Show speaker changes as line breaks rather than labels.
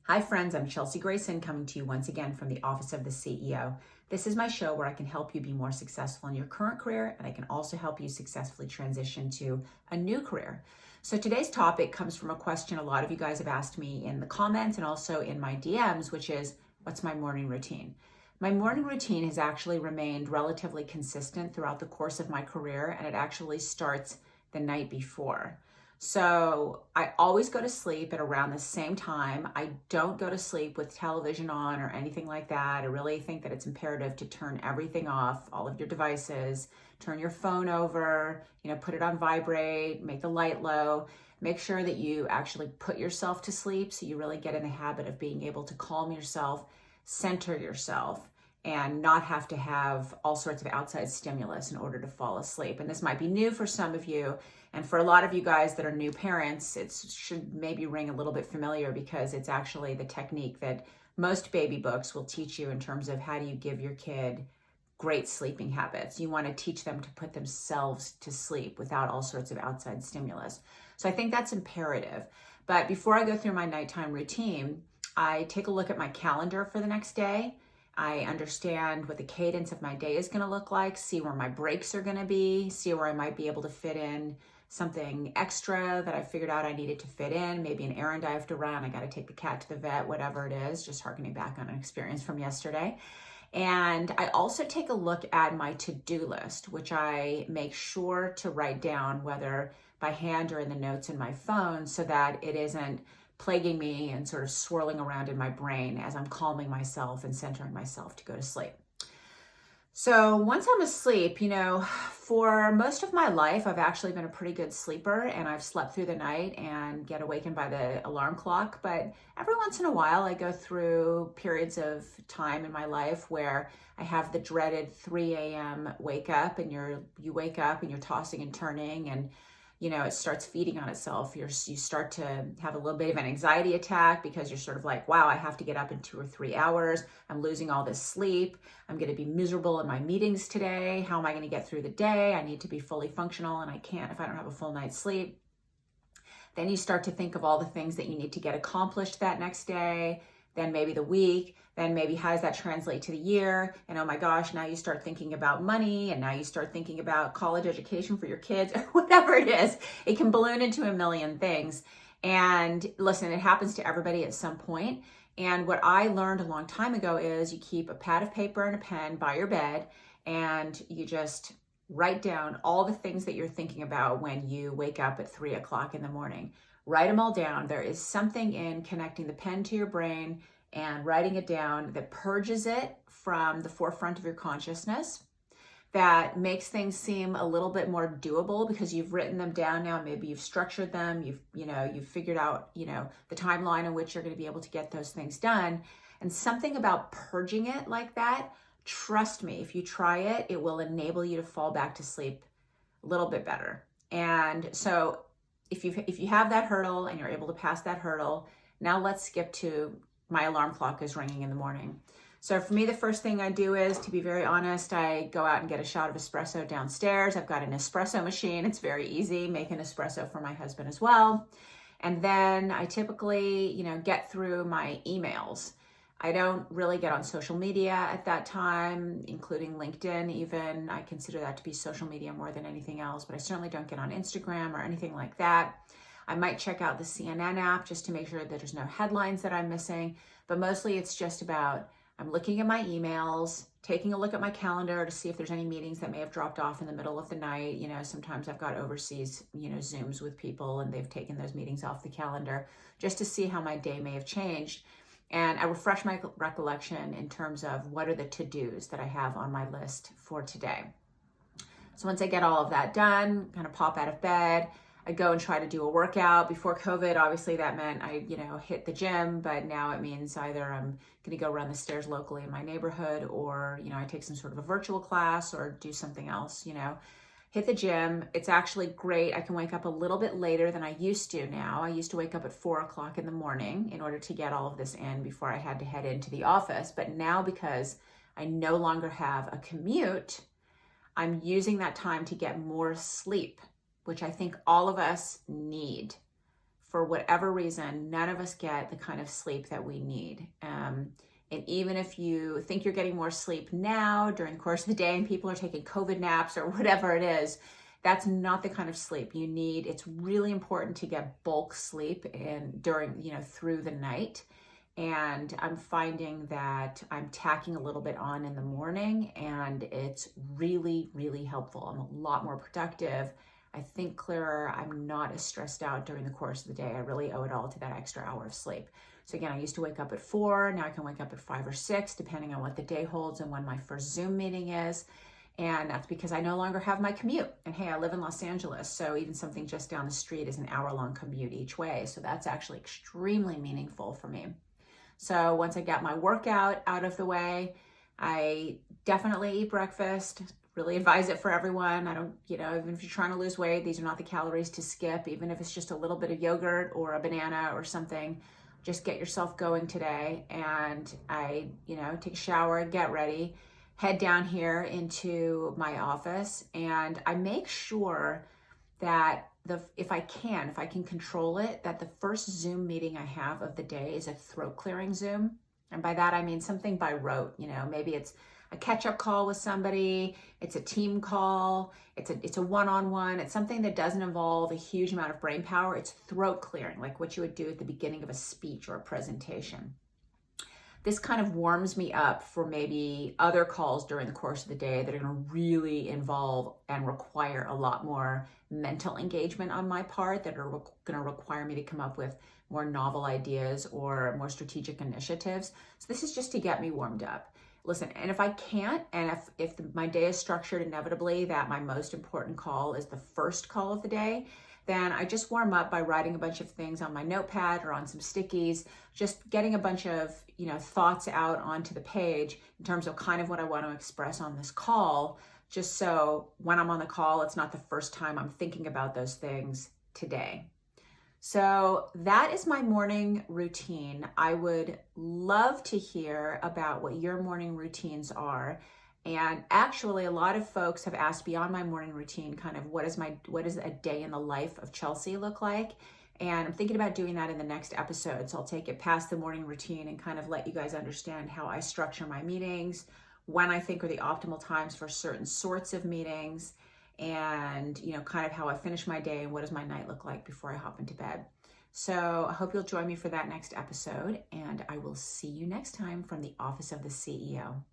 Hi friends, I'm Chelsea Grayson coming to you once again from the Office of the CEO. This is my show where I can help you be more successful in your current career, and I can also help you successfully transition to a new career. So today's topic comes from a question a lot of you guys have asked me in the comments and also in my DMs, which is, what's my morning routine? My morning routine has actually remained relatively consistent throughout the course of my career, and it actually starts the night before. So I always go to sleep at around the same time. I don't go to sleep with television on or anything like that. I really think that it's imperative to turn everything off, all of your devices, turn your phone over, put it on vibrate, make the light low. Make sure that you actually put yourself to sleep so you really get in the habit of being able to calm yourself, center yourself, and not have to have all sorts of outside stimulus in order to fall asleep. And this might be new for some of you. And for a lot of you guys that are new parents, it should maybe ring a little bit familiar because it's actually the technique that most baby books will teach you in terms of how do you give your kid great sleeping habits. You want to teach them to put themselves to sleep without all sorts of outside stimulus. So I think that's imperative. But before I go through my nighttime routine, I take a look at my calendar for the next day. I understand what the cadence of my day is going to look like, see where my breaks are going to be, see where I might be able to fit in something extra that I figured out I needed to fit in, maybe an errand I have to run, I got to take the cat to the vet, whatever it is, just harkening back on an experience from yesterday. And I also take a look at my to-do list, which I make sure to write down, whether by hand or in the notes in my phone, so that it isn't plaguing me and sort of swirling around in my brain as I'm calming myself and centering myself to go to sleep. So once I'm asleep, for most of my life, I've actually been a pretty good sleeper, and I've slept through the night and get awakened by the alarm clock. But every once in a while, I go through periods of time in my life where I have the dreaded 3 a.m. wake up, and you wake up and you're tossing and turning, and it starts feeding on itself. You start to have a little bit of an anxiety attack because you're sort of like, wow, I have to get up in 2 or 3 hours. I'm losing all this sleep. I'm going to be miserable in my meetings today. How am I going to get through the day? I need to be fully functional, and I can't if I don't have a full night's sleep. Then you start to think of all the things that you need to get accomplished that next day, then maybe the week, then maybe how does that translate to the year? And oh my gosh, now you start thinking about money, and now you start thinking about college education for your kids, whatever it is. It can balloon into a million things. And listen, it happens to everybody at some point. And what I learned a long time ago is you keep a pad of paper and a pen by your bed, and you just write down all the things that you're thinking about when you wake up at 3 o'clock in the morning. Write them all down. There is something in connecting the pen to your brain and writing it down that purges it from the forefront of your consciousness, that makes things seem a little bit more doable because you've written them down now. Maybe you've structured them. You've figured out, the timeline in which you're going to be able to get those things done. And something about purging it like that, trust me, if you try it, it will enable you to fall back to sleep a little bit better. And so if you have that hurdle and you're able to pass that hurdle, now let's skip to my alarm clock is ringing in the morning. So for me, the first thing I do is, to be very honest, I go out and get a shot of espresso downstairs. I've got an espresso machine. It's very easy. Make an espresso for my husband as well. And then I typically, get through my emails. I don't really get on social media at that time, including LinkedIn even. I consider that to be social media more than anything else, but I certainly don't get on Instagram or anything like that. I might check out the CNN app just to make sure that there's no headlines that I'm missing, but mostly it's just about I'm looking at my emails, taking a look at my calendar to see if there's any meetings that may have dropped off in the middle of the night. Sometimes I've got overseas, Zooms with people, and they've taken those meetings off the calendar just to see how my day may have changed. And I refresh my recollection in terms of what are the to-dos that I have on my list for today. So once I get all of that done, kind of pop out of bed, I go and try to do a workout. Before COVID, obviously that meant I, hit the gym, but now it means either I'm going to go run the stairs locally in my neighborhood, or, I take some sort of a virtual class or do something else, hit the gym. It's actually great. I can wake up a little bit later than I used to now. I used to wake up at 4 o'clock in the morning in order to get all of this in before I had to head into the office. But now, because I no longer have a commute, I'm using that time to get more sleep, which I think all of us need for whatever reason, none of us get the kind of sleep that we need. And even if you think you're getting more sleep now during the course of the day and people are taking COVID naps or whatever it is, that's not the kind of sleep you need. It's really important to get bulk sleep through the night. And I'm finding that I'm tacking a little bit on in the morning, and it's really, really helpful. I'm a lot more productive. I think clearer. I'm not as stressed out during the course of the day. I really owe it all to that extra hour of sleep. So again, I used to wake up at 4. Now I can wake up at 5 or 6, depending on what the day holds and when my first Zoom meeting is. And that's because I no longer have my commute. And hey, I live in Los Angeles, so even something just down the street is an hour-long commute each way. So that's actually extremely meaningful for me. So once I get my workout out of the way, I definitely eat breakfast. Really advise it for everyone. I don't, even if you're trying to lose weight, these are not the calories to skip. Even if it's just a little bit of yogurt or a banana or something, just get yourself going today. And I, take a shower, get ready, head down here into my office, and I make sure that if I can control it, that the first Zoom meeting I have of the day is a throat clearing Zoom. And by that, I mean something by rote, maybe it's a catch-up call with somebody, it's a team call, it's a one-on-one, it's something that doesn't involve a huge amount of brain power. It's throat clearing, like what you would do at the beginning of a speech or a presentation. This kind of warms me up for maybe other calls during the course of the day that are going to really involve and require a lot more mental engagement on my part, that are going to require me to come up with more novel ideas or more strategic initiatives. So this is just to get me warmed up. Listen, and if I can't, and if my day is structured inevitably that my most important call is the first call of the day, then I just warm up by writing a bunch of things on my notepad or on some stickies, just getting a bunch of thoughts out onto the page in terms of kind of what I want to express on this call, just so when I'm on the call, it's not the first time I'm thinking about those things today. So that is my morning routine. I would love to hear about what your morning routines are. And actually, a lot of folks have asked beyond my morning routine, kind of what does a day in the life of Chelsea look like? And I'm thinking about doing that in the next episode. So I'll take it past the morning routine and kind of let you guys understand how I structure my meetings, when I think are the optimal times for certain sorts of meetings, and kind of how I finish my day and what does my night look like before I hop into bed. So I hope you'll join me for that next episode, and I will see you next time from the Office of the CEO.